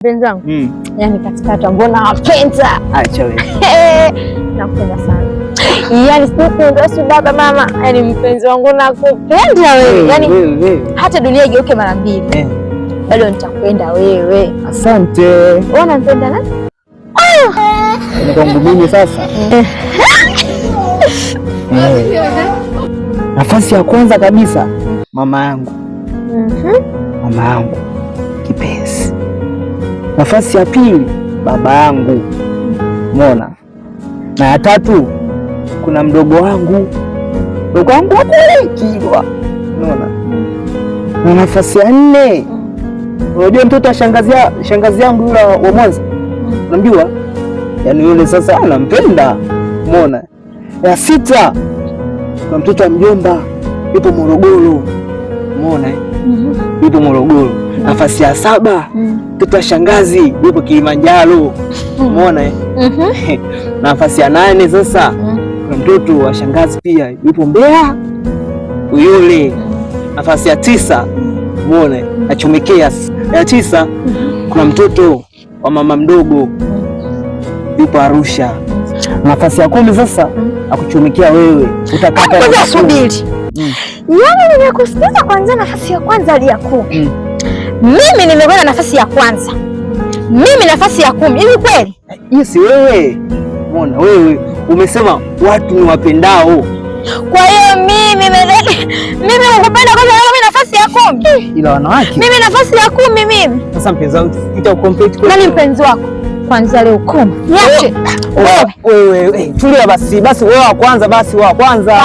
Mpenzi wangu. Yaani katikati mbona wapenda? Acha wewe. Nakupenda sana. Yaani sikuondoa baba mama. Yaani mpenzi wangu nakupenda wewe. Yaani hata dunia igeuke mara mbili. Bado nitakupenda wewe. Asante. Wewe unampenda nani? Ni kwangu mimi sasa. Nafasi ya kwanza kabisa mama yangu. Mama yangu kipenzi. Nafasi ya pili baba yangu, umeona, na ya tatu kuna mdogo wangu kule Kilwa, umeona, na nafasi ya nne unajua mtoto wa shangazi yangu yule wa Mwanza, unamjua, yaani yule sasa anampenda, umeona. Ya sita kuna mtoto wa mjomba yupo Morogoro, umeona, yupo Morogoro. Nafasi ya saba mtoto wa shangazi yupo Kilimanjaro, umeona. Nafasi ya nane sasa kuna mtoto wa shangazi pia yupo Mbeya Uyole. Nafasi ya tisa, umeona, achomekea. Ya tisa kuna mtoto wa mama mdogo yupo Arusha. Nafasi ya 10 sasa akuchomekea wewe, utakata subiri. Yaani nimekusikiza kwanza nafasi ya kwanza hadi ya 10. Mimi nimeona nafasi ya kwanza. Mimi nafasi ya 10. Hivi kweli? Yes, wewe. Umeona, wewe umesema watu ni wapendao. Kwa hiyo mimi nakupenda kwanza, mimi nafasi ya 10. Ila wanawake. Mimi nafasi ya 10 mimi. Sasa mpenzi wangu, ita complete kwa. Nani mpenzi wako? Kwanza leo 10. Niache. Wewe, tulia basi wewe wa kwanza basi wa kwanza.